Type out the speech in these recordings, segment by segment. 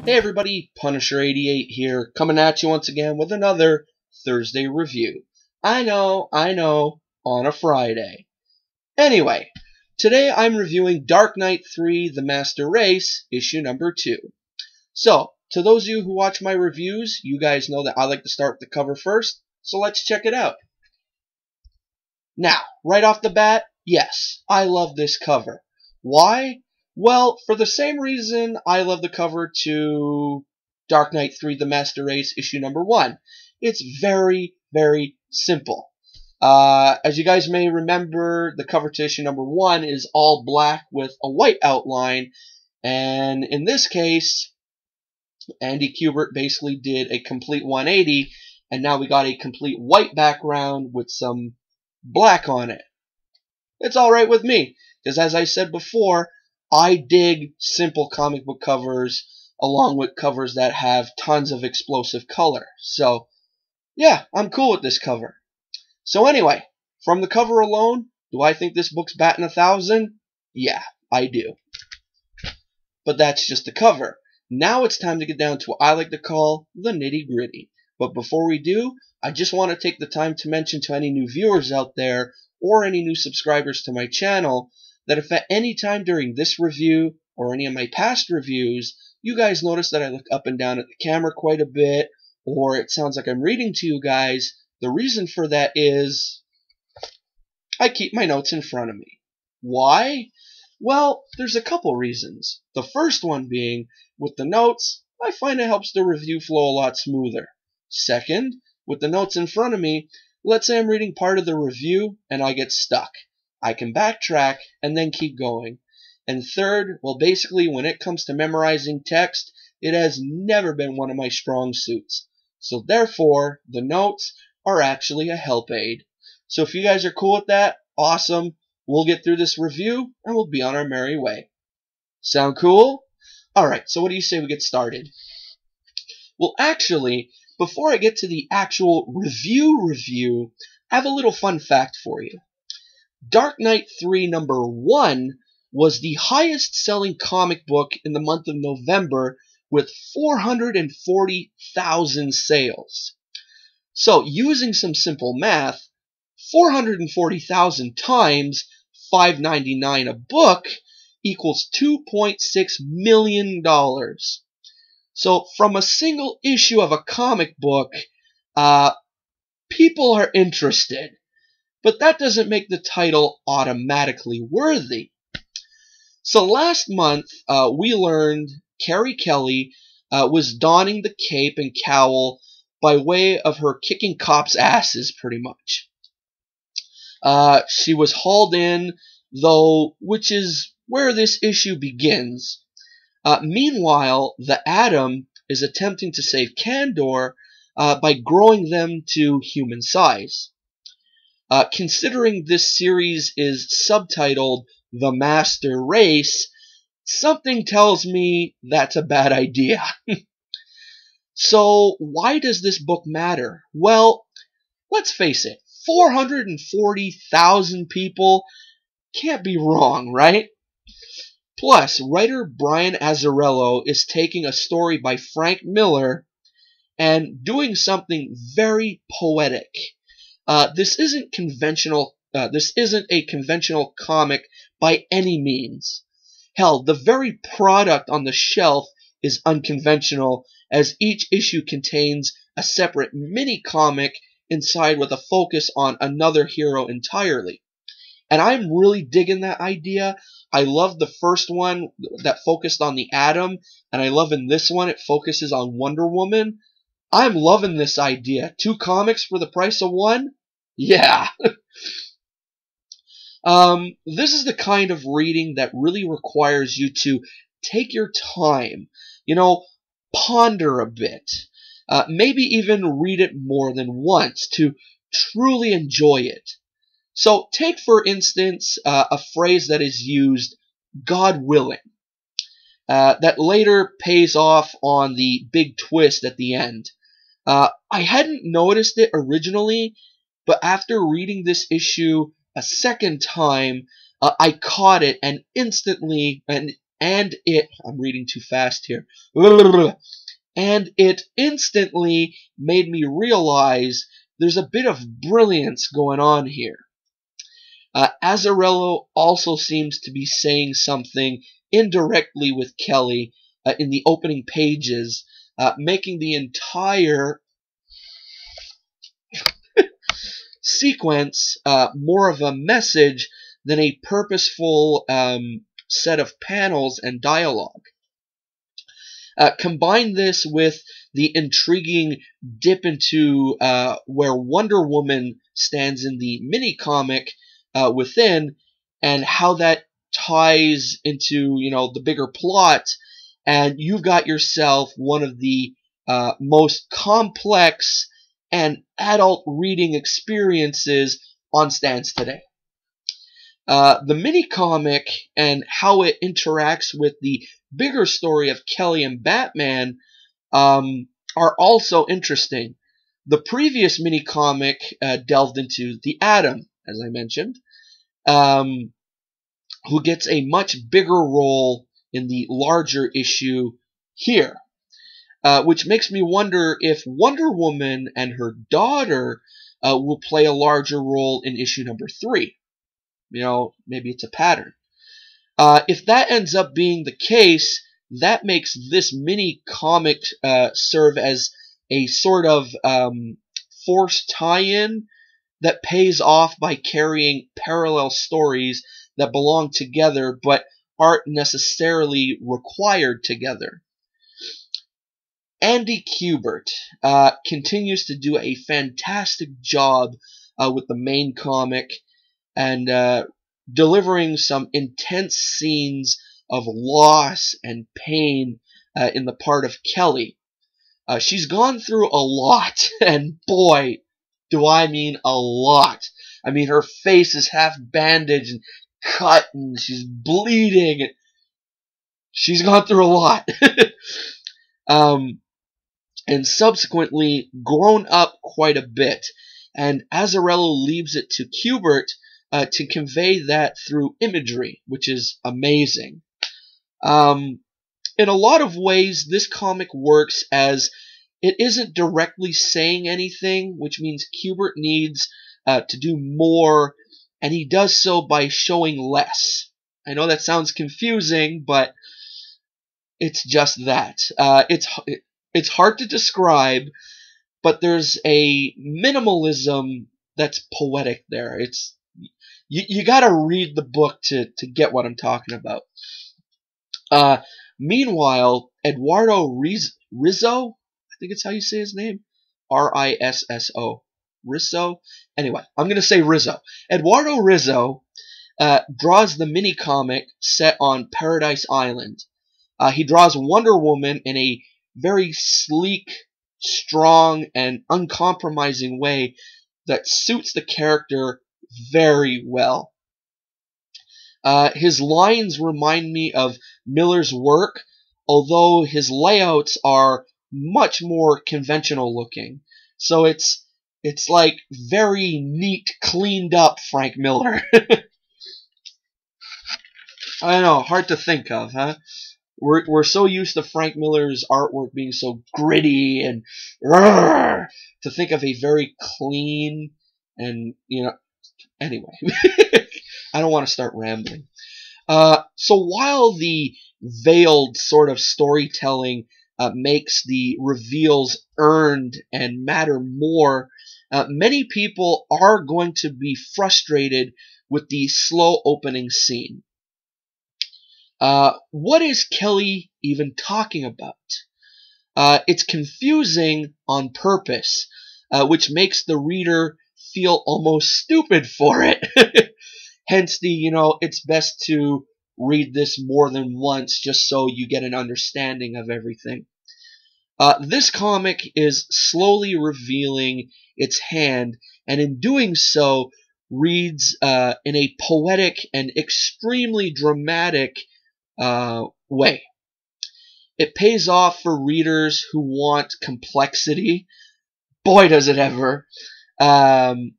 Hey everybody, Punisher88 here, coming at you once again with another Thursday review. I know, on a Friday. Anyway, today I'm reviewing Dark Knight 3: The Master Race, issue number 2. So, to those of you who watch my reviews, you guys know that I like to start with the cover first, so let's check it out. Now, right off the bat, yes, I love this cover. Why? Well, for the same reason I love the cover to Dark Knight 3: The Master Race issue number 1. It's very, very simple. As you guys may remember, the cover to issue number 1 is all black with a white outline, and in this case, Andy Kubert basically did a complete 180, and now we got a complete white background with some black on it. It's alright with me, because as I said before, I dig simple comic book covers along with covers that have tons of explosive color. So, yeah, I'm cool with this cover. So anyway, from the cover alone, do I think this book's batting 1,000? Yeah, I do. But that's just the cover. Now it's time to get down to what I like to call the nitty-gritty. But before we do, I just want to take the time to mention to any new viewers out there or any new subscribers to my channel that if at any time during this review or any of my past reviews you guys notice that I look up and down at the camera quite a bit or it sounds like I'm reading to you guys, the reason for that is I keep my notes in front of me. Why? Well, there's a couple reasons. The first one being, with the notes, I find it helps the review flow a lot smoother. Second, with the notes in front of me, let's say I'm reading part of the review and I get stuck. I can backtrack and then keep going. And third, well basically when it comes to memorizing text, it has never been one of my strong suits. So therefore, the notes are actually a help aid. So if you guys are cool with that, awesome. We'll get through this review and we'll be on our merry way. Sound cool? Alright, so what do you say we get started? Well actually, before I get to the actual review, I have a little fun fact for you. Dark Knight 3 number 1 was the highest selling comic book in the month of November with 440,000 sales. So using some simple math, 440,000 times $5.99 a book equals $2.6 million. So from a single issue of a comic book, people are interested. But that doesn't make the title automatically worthy. So last month, we learned Carrie Kelly was donning the cape and cowl by way of her kicking cops' asses, pretty much. She was hauled in, though, which is where this issue begins. Meanwhile, the Atom is attempting to save Kandor by growing them to human size. Considering this series is subtitled The Master Race, something tells me that's a bad idea. So, why does this book matter? Well, let's face it, 440,000 people can't be wrong, right? Plus, writer Brian Azzarello is taking a story by Frank Miller and doing something very poetic. This isn't a conventional comic by any means. Hell, the very product on the shelf is unconventional, as each issue contains a separate mini-comic inside with a focus on another hero entirely. And I'm really digging that idea. I love the first one that focused on the Atom, and I love in this one it focuses on Wonder Woman. I'm loving this idea. 2 comics for the price of 1? Yeah. This is the kind of reading that really requires you to take your time, ponder a bit, maybe even read it more than once to truly enjoy it. So take for instance a phrase that is used, God willing, that later pays off on the big twist at the end. I hadn't noticed it originally, but after reading this issue a second time, I caught it and instantly, and I'm reading too fast here, and it instantly made me realize there's a bit of brilliance going on here. Azzarello also seems to be saying something indirectly with Kelly in the opening pages, making the entire sequence more of a message than a purposeful set of panels and dialogue. Combine this with the intriguing dip into where Wonder Woman stands in the mini-comic within, and how that ties into, the bigger plot, and you've got yourself one of the most complex and adult reading experiences on stands today. The mini-comic and how it interacts with the bigger story of Kelly and Batman are also interesting. The previous mini-comic delved into the Atom, as I mentioned, who gets a much bigger role in the larger issue here, which makes me wonder if Wonder Woman and her daughter will play a larger role in issue number 3. Maybe it's a pattern. If that ends up being the case, that makes this mini comic serve as a sort of forced tie-in that pays off by carrying parallel stories that belong together but aren't necessarily required together. Andy Kubert continues to do a fantastic job with the main comic, and delivering some intense scenes of loss and pain in the part of Kelly. She's gone through a lot, and boy, do I mean a lot. I mean, her face is half bandaged and cut, and she's bleeding. She's gone through a lot. And subsequently grown up quite a bit. And Azzarello leaves it to Kubert to convey that through imagery, which is amazing. In a lot of ways, this comic works as it isn't directly saying anything, which means Kubert needs to do more, and he does so by showing less. I know that sounds confusing, but it's just that. It's hard to describe, but there's a minimalism that's poetic there. You gotta read the book to get what I'm talking about. Meanwhile, Eduardo Rizzo, I think it's how you say his name, Risso. Rizzo? Anyway, I'm gonna say Rizzo. Eduardo Rizzo draws the mini-comic set on Paradise Island. He draws Wonder Woman in a very sleek, strong, and uncompromising way that suits the character very well. His lines remind me of Miller's work, although his layouts are much more conventional looking. So it's like very neat, cleaned up Frank Miller. I know, hard to think of, huh? We're so used to Frank Miller's artwork being so gritty and to think of a very clean and, anyway. I don't want to start rambling. So while the veiled sort of storytelling makes the reveals earned and matter more, many people are going to be frustrated with the slow opening scene. What is Kelly even talking about? It's confusing on purpose, which makes the reader feel almost stupid for it. Hence it's best to read this more than once just so you get an understanding of everything. This comic is slowly revealing its hand, and in doing so reads in a poetic and extremely dramatic way. It pays off for readers who want complexity. Boy, does it ever, in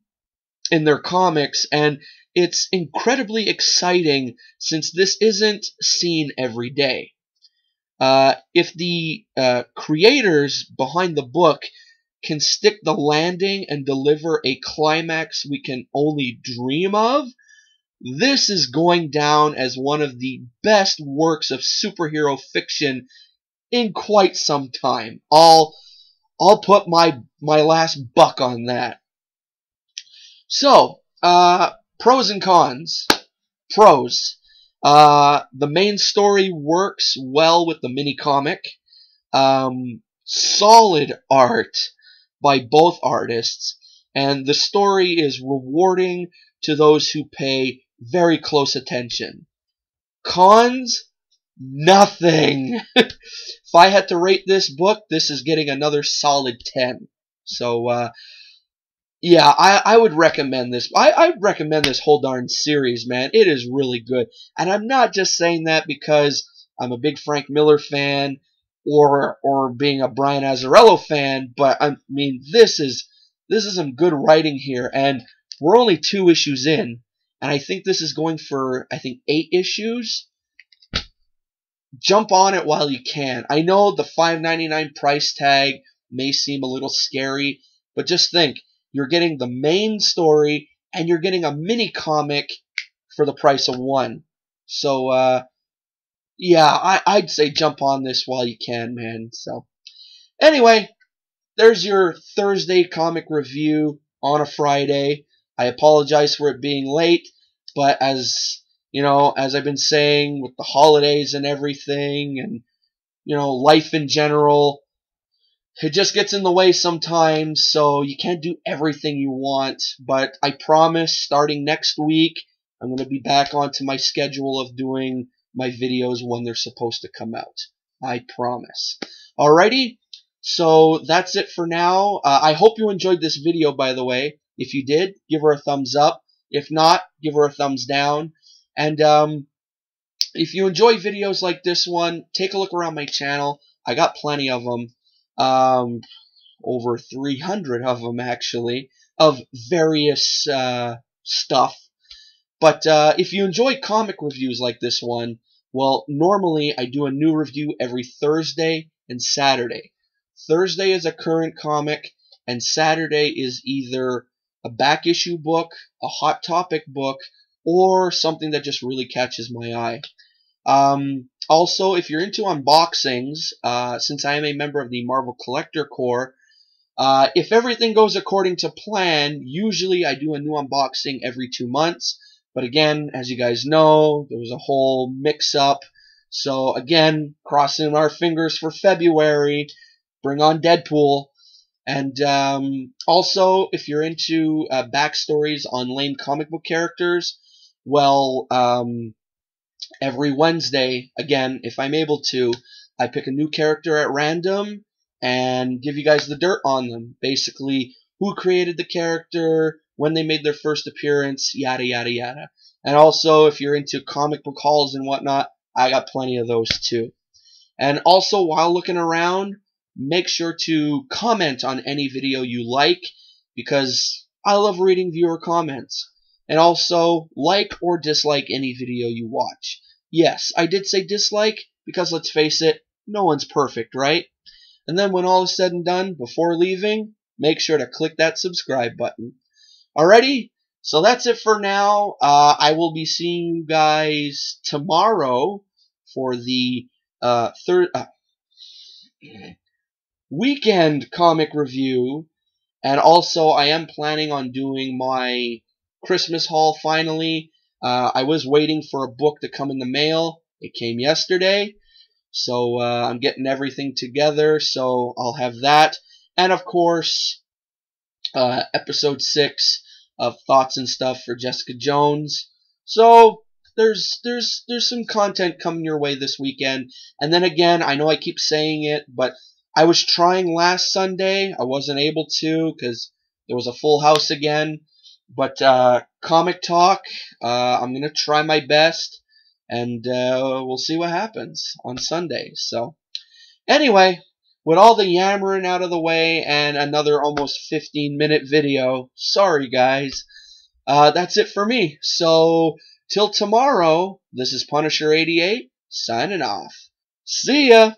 their comics, and it's incredibly exciting since this isn't seen every day. If the creators behind the book can stick the landing and deliver a climax we can only dream of, this is going down as one of the best works of superhero fiction in quite some time. I'll put my last buck on that. So, pros and cons. Pros. The main story works well with the mini comic. Solid art by both artists, and the story is rewarding to those who pay very close attention. Cons? Nothing. If I had to rate this book, this is getting another solid 10. So, yeah, I would recommend this. I recommend this whole darn series, man. It is really good. And I'm not just saying that because I'm a big Frank Miller fan or being a Brian Azzarello fan, but I mean this is some good writing here, and we're only 2 issues in, and I think this is going for 8 issues. Jump on it while you can. I know the $5.99 price tag may seem a little scary, but just think, you're getting the main story and you're getting a mini comic for the price of one. So, yeah, I'd say jump on this while you can, man. So, anyway, there's your Thursday comic review on a Friday. I apologize for it being late, but as I've been saying, with the holidays and everything, and life in general, it just gets in the way sometimes, so you can't do everything you want. But I promise, starting next week, I'm going to be back onto my schedule of doing my videos when they're supposed to come out. I promise. Alrighty, so that's it for now. I hope you enjoyed this video, by the way. If you did, give her a thumbs up. If not, give her a thumbs down. And if you enjoy videos like this one, take a look around my channel. I got plenty of them. Over 300 of them, actually, of various stuff. But if you enjoy comic reviews like this one, well, normally I do a new review every Thursday and Saturday. Thursday is a current comic, and Saturday is either a back issue book, a hot topic book, or something that just really catches my eye. Also, if you're into unboxings, since I am a member of the Marvel Collector Corps, if everything goes according to plan, usually I do a new unboxing every 2 months. But again, as you guys know, there was a whole mix-up. So again, crossing our fingers for February. Bring on Deadpool. And also, if you're into backstories on lame comic book characters, well, every Wednesday, again, if I'm able to, I pick a new character at random and give you guys the dirt on them. Basically, who created the character, when they made their first appearance, yada, yada, yada. And also, if you're into comic book hauls and whatnot, I got plenty of those too. And also, while looking around, make sure to comment on any video you like, because I love reading viewer comments. And also, like or dislike any video you watch. Yes, I did say dislike, because let's face it, no one's perfect, right? And then when all is said and done, before leaving, make sure to click that subscribe button. Alrighty, so that's it for now. I will be seeing you guys tomorrow for the weekend comic review. And also, I am planning on doing my Christmas haul finally. I was waiting for a book to come in the mail. It came yesterday. So I'm getting everything together. So I'll have that. And of course, episode 6 of Thoughts and Stuff for Jessica Jones. So there's some content coming your way this weekend. And then again, I know I keep saying it, but I was trying last Sunday. I wasn't able to because there was a full house again. But Comic Talk, I'm going to try my best. And we'll see what happens on Sunday. So anyway, with all the yammering out of the way and another almost 15-minute video, sorry guys, That's it for me. So, till tomorrow, this is Punisher 88 signing off. See ya!